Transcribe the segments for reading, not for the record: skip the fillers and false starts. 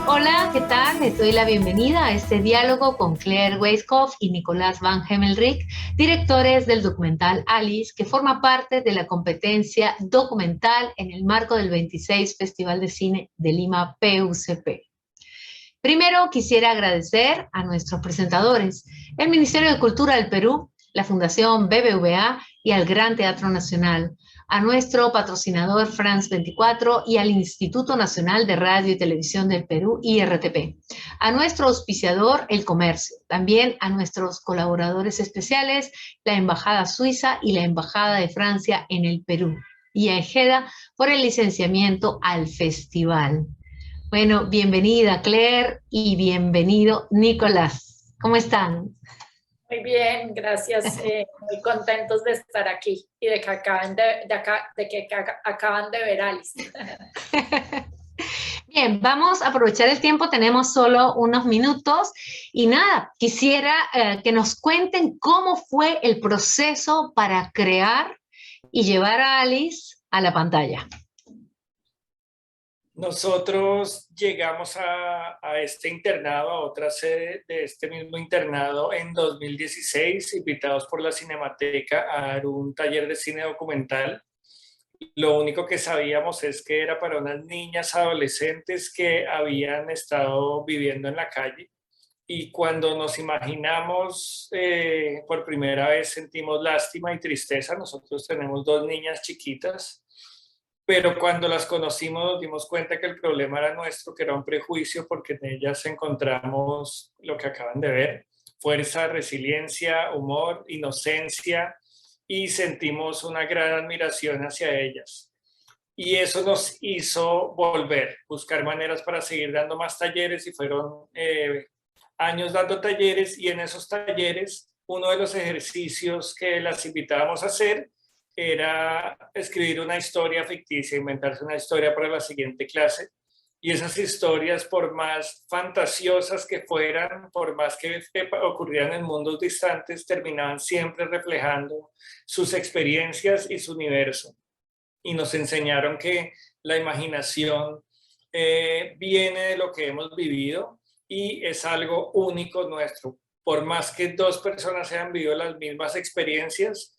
Hola, ¿qué tal? Les doy la bienvenida a este diálogo con Claire Weiskopf y Nicolás Van Hemmelrich, directores del documental Alice, que forma parte de la competencia documental en el marco del 26 Festival de Cine de Lima PUCP. Primero quisiera agradecer a nuestros presentadores, el Ministerio de Cultura del Perú, la Fundación BBVA y al Gran Teatro Nacional, a nuestro patrocinador France 24 y al Instituto Nacional de Radio y Televisión del Perú, IRTP, a nuestro auspiciador, El Comercio, también a nuestros colaboradores especiales, la Embajada Suiza y la Embajada de Francia en el Perú, y a Ejeda por el licenciamiento al festival. Bueno, bienvenida Claire y bienvenido Nicolás. ¿Cómo están? Muy bien, gracias. Muy contentos de estar aquí y de que acaban de ver Alice. Bien, vamos a aprovechar el tiempo, tenemos solo unos minutos y nada, quisiera que nos cuenten cómo fue el proceso para crear y llevar a Alice a la pantalla. Nosotros llegamos a este internado, a otra sede de este mismo internado en 2016, invitados por la Cinemateca a dar un taller de cine documental. Lo único que sabíamos es que era para unas niñas adolescentes que habían estado viviendo en la calle. Y cuando nos imaginamos, por primera vez sentimos lástima y tristeza. Nosotros tenemos dos niñas chiquitas. Pero cuando las conocimos nos dimos cuenta que el problema era nuestro, que era un prejuicio, porque en ellas encontramos lo que acaban de ver: fuerza, resiliencia, humor, inocencia, y sentimos una gran admiración hacia ellas. Y eso nos hizo volver, buscar maneras para seguir dando más talleres, y fueron años dando talleres, y en esos talleres uno de los ejercicios que las invitábamos a hacer era escribir una historia ficticia, inventarse una historia para la siguiente clase. Y esas historias, por más fantasiosas que fueran, por más que ocurrieran en mundos distantes, terminaban siempre reflejando sus experiencias y su universo. Y nos enseñaron que la imaginación viene de lo que hemos vivido y es algo único nuestro. Por más que dos personas hayan vivido las mismas experiencias,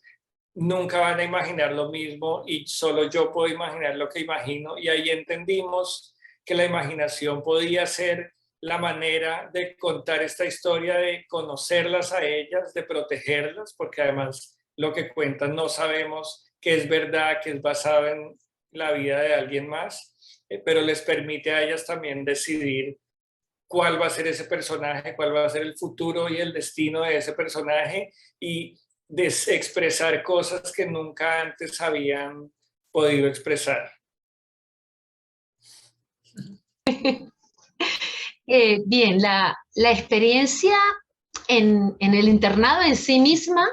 nunca van a imaginar lo mismo, y solo yo puedo imaginar lo que imagino. Y ahí entendimos que la imaginación podía ser la manera de contar esta historia, de conocerlas a ellas, de protegerlas, porque además lo que cuentan no sabemos que es verdad, que es basado en la vida de alguien más, pero les permite a ellas también decidir cuál va a ser ese personaje, cuál va a ser el futuro y el destino de ese personaje, y de expresar cosas que nunca antes habían podido expresar. Bien, la experiencia en el internado en sí misma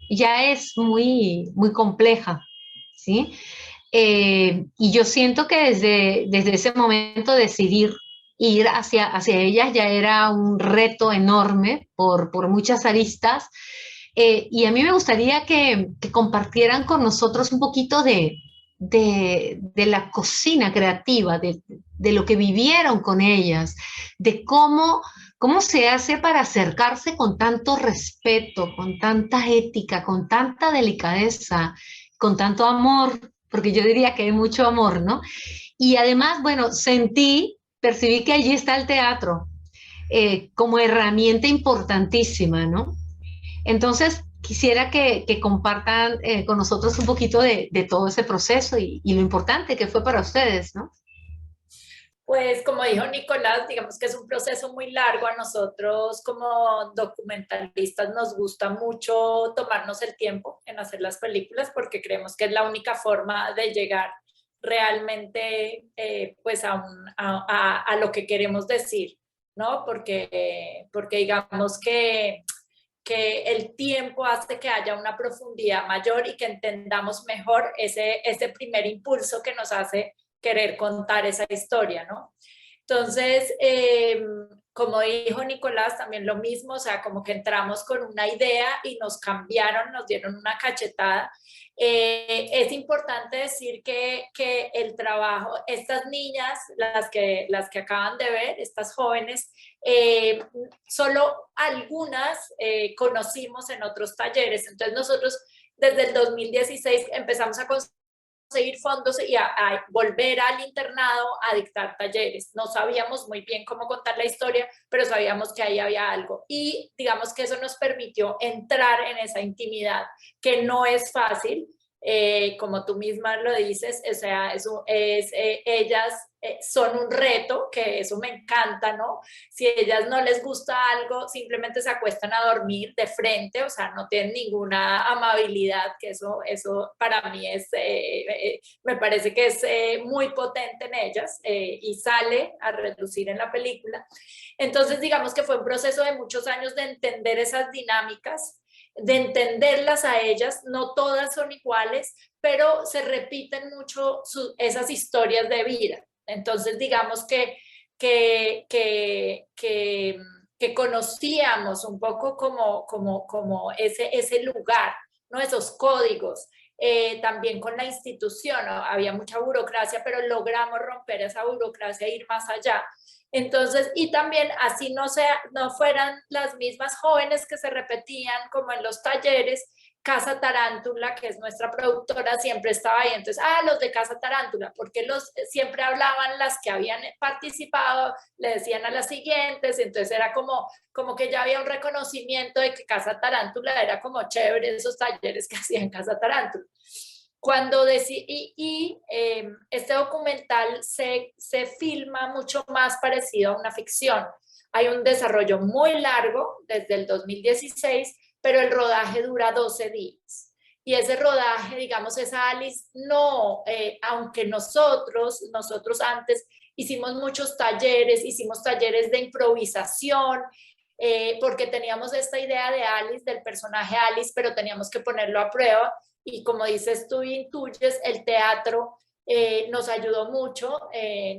ya es muy compleja, ¿sí? Y yo siento que desde ese momento decidir ir hacia ellas ya era un reto enorme por muchas aristas. Y a mí me gustaría que compartieran con nosotros un poquito de la cocina creativa, de lo que vivieron con ellas, de cómo se hace para acercarse con tanto respeto, con tanta ética, con tanta delicadeza, con tanto amor, porque yo diría que hay mucho amor, ¿no? Y además, bueno, percibí que allí está el teatro como herramienta importantísima, ¿no? Entonces, quisiera que compartan con nosotros un poquito de todo ese proceso y lo importante que fue para ustedes, ¿no? Pues como dijo Nicolás, digamos que es un proceso muy largo. A nosotros como documentalistas nos gusta mucho tomarnos el tiempo en hacer las películas, porque creemos que es la única forma de llegar realmente pues a lo que queremos decir, ¿no? Porque digamos que el tiempo hace que haya una profundidad mayor y que entendamos mejor ese primer impulso que nos hace querer contar esa historia, ¿no? Entonces, como dijo Nicolás, también lo mismo, o sea, como que entramos con una idea y nos cambiaron, nos dieron una cachetada. Es importante decir que el trabajo, estas niñas, las que acaban de ver, estas jóvenes, solo algunas conocimos en otros talleres. Entonces nosotros desde el 2016 empezamos a conseguir fondos y a volver al internado a dictar talleres. No sabíamos muy bien cómo contar la historia, pero sabíamos que ahí había algo. Y digamos que eso nos permitió entrar en esa intimidad, que no es fácil. Como tú misma lo dices, o sea, ellas son un reto, que eso me encanta, ¿no? Si a ellas no les gusta algo, simplemente se acuestan a dormir de frente, o sea, no tienen ninguna amabilidad, que eso para mí me parece que es muy potente en ellas y sale a relucir en la película. Entonces, digamos que fue un proceso de muchos años de entender esas dinámicas, de entenderlas a ellas. No todas son iguales, pero se repiten mucho esas historias de vida. Entonces, digamos que conocíamos un poco como ese lugar, ¿no? Esos códigos. También con la institución, ¿no? Había mucha burocracia, pero logramos romper esa burocracia e ir más allá. Entonces, y también así no fueran las mismas jóvenes que se repetían como en los talleres, Casa Tarántula, que es nuestra productora, siempre estaba ahí. Entonces, los de Casa Tarántula, porque siempre hablaban las que habían participado, le decían a las siguientes, entonces era como que ya había un reconocimiento de que Casa Tarántula era como chévere, esos talleres que hacían Casa Tarántula. Este documental se filma mucho más parecido a una ficción. Hay un desarrollo muy largo desde el 2016, pero el rodaje dura 12 días. Y ese rodaje, digamos, esa Alice, no, aunque nosotros antes hicimos muchos talleres, hicimos talleres de improvisación, porque teníamos esta idea de Alice, del personaje Alice, pero teníamos que ponerlo a prueba. Y como dices tú y intuyes, el teatro nos ayudó mucho,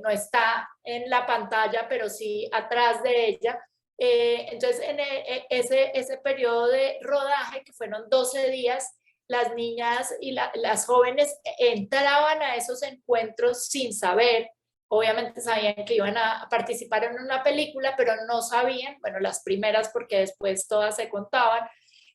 no está en la pantalla, pero sí atrás de ella. Entonces, en ese periodo de rodaje, que fueron 12 días, las niñas y las jóvenes entraban a esos encuentros sin saber. Obviamente sabían que iban a participar en una película, pero no sabían, bueno, las primeras, porque después todas se contaban,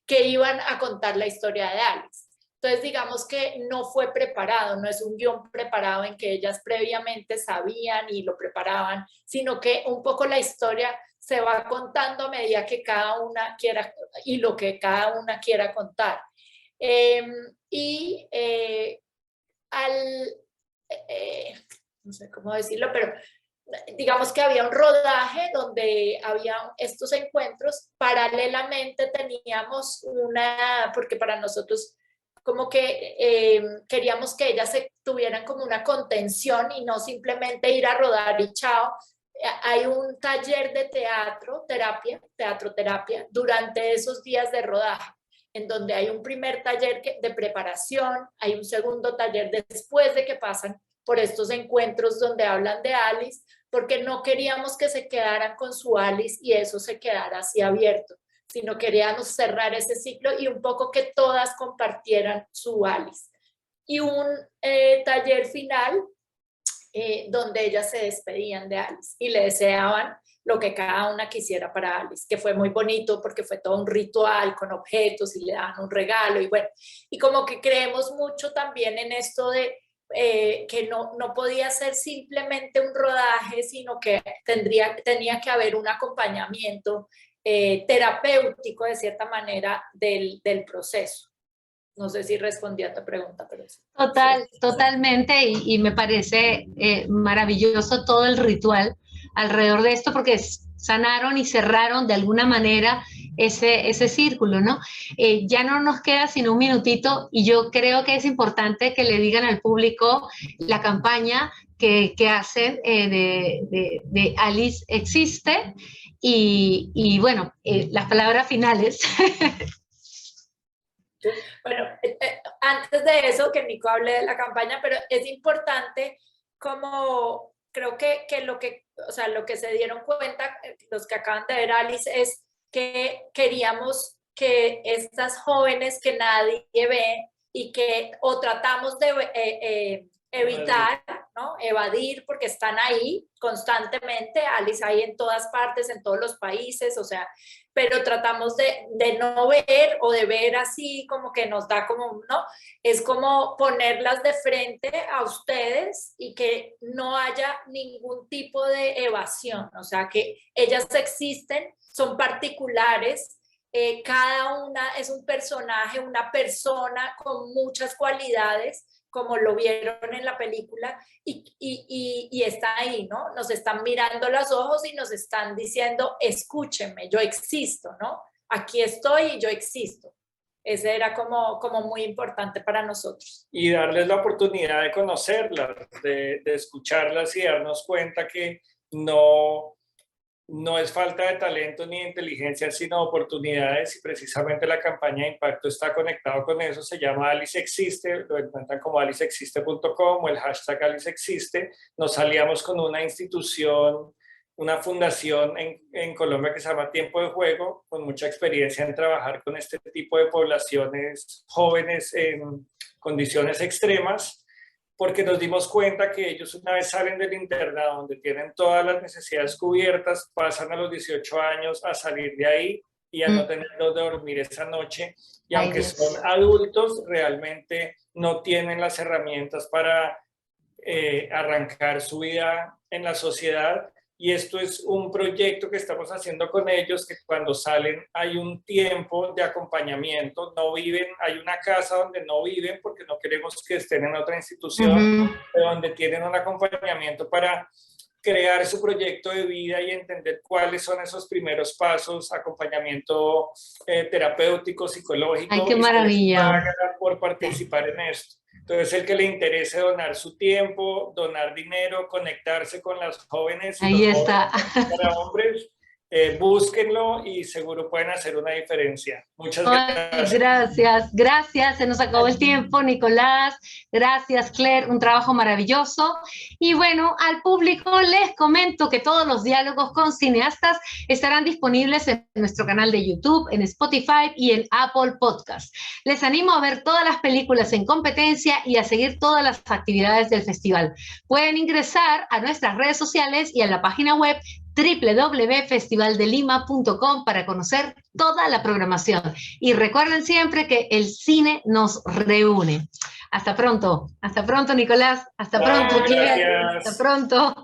que iban a contar la historia de Alice. Entonces, digamos que no fue preparado, no es un guión preparado en que ellas previamente sabían y lo preparaban, sino que un poco la historia se va contando a medida que cada una quiera y lo que cada una quiera contar. No sé cómo decirlo, pero digamos que había un rodaje donde había estos encuentros. Paralelamente teníamos porque para nosotros como que queríamos que ellas tuvieran como una contención y no simplemente ir a rodar y chao. Hay un taller de teatro-terapia durante esos días de rodaje, en donde hay un primer taller de preparación, hay un segundo taller después de que pasan por estos encuentros donde hablan de Alice, porque no queríamos que se quedaran con su Alice y eso se quedara así abierto, sino queríamos cerrar ese ciclo y un poco que todas compartieran su Alice. Y un taller final donde ellas se despedían de Alice y le deseaban lo que cada una quisiera para Alice, que fue muy bonito porque fue todo un ritual con objetos y le daban un regalo y bueno, y como que creemos mucho también en esto de que no podía ser simplemente un rodaje, sino que tenía que haber un acompañamiento terapéutico de cierta manera del proceso. No sé si respondí a tu pregunta, pero sí. Totalmente, y me parece maravilloso todo el ritual alrededor de esto, porque sanaron y cerraron de alguna manera ese círculo, ¿no? Ya no nos queda sino un minutito, y yo creo que es importante que le digan al público la campaña que hacen de Alice Existe, y bueno, las palabras finales. Bueno, antes de eso, que Nico hable de la campaña, pero es importante como creo que o sea, lo que se dieron cuenta, los que acaban de ver Alice, es que queríamos que estas jóvenes que nadie ve y que o tratamos de evitar, ¿no? Evadir, porque están ahí constantemente, Alice hay en todas partes, en todos los países, o sea, pero tratamos de no ver o de ver así como que nos da como, ¿no? Es como ponerlas de frente a ustedes y que no haya ningún tipo de evasión, o sea, que ellas existen, son particulares, cada una es un personaje, una persona con muchas cualidades, como lo vieron en la película, y está ahí, ¿no? Nos están mirando los ojos y nos están diciendo, escúchenme, yo existo, ¿no? Aquí estoy y yo existo. Ese era como muy importante para nosotros. Y darles la oportunidad de conocerlas, de escucharlas y darnos cuenta que no es falta de talento ni de inteligencia, sino oportunidades, y precisamente la campaña de impacto está conectado con eso. Se llama Alice Existe, lo encuentran como aliceexiste.com o el hashtag Alice Existe. Nos aliamos con una institución, una fundación en Colombia que se llama Tiempo de Juego, con mucha experiencia en trabajar con este tipo de poblaciones jóvenes en condiciones extremas, porque nos dimos cuenta que ellos, una vez salen del internado donde tienen todas las necesidades cubiertas, pasan a los 18 años a salir de ahí y a no tener donde dormir esa noche, y aunque son adultos, realmente no tienen las herramientas para arrancar su vida en la sociedad. Y esto es un proyecto que estamos haciendo con ellos, que cuando salen hay un tiempo de acompañamiento, no viven, hay una casa donde no viven porque no queremos que estén en otra institución, pero donde tienen un acompañamiento para crear su proyecto de vida y entender cuáles son esos primeros pasos, acompañamiento terapéutico, psicológico. ¡Ay, qué maravilla! Por participar en esto. Entonces, el que le interese donar su tiempo, donar dinero, conectarse con las jóvenes. Ahí está. Para hombres, búsquenlo y seguro pueden hacer una diferencia. Muchas gracias. Gracias. Se nos acabó el tiempo, Nicolás. Gracias, Claire. Un trabajo maravilloso. Y bueno, al público les comento que todos los diálogos con cineastas estarán disponibles en nuestro canal de YouTube, en Spotify y en Apple Podcast. Les animo a ver todas las películas en competencia y a seguir todas las actividades del festival. Pueden ingresar a nuestras redes sociales y a la página web www.festivaldelima.com para conocer toda la programación. Y recuerden siempre que el cine nos reúne. Hasta pronto, Nicolás. Hasta pronto, Claire. Hasta pronto.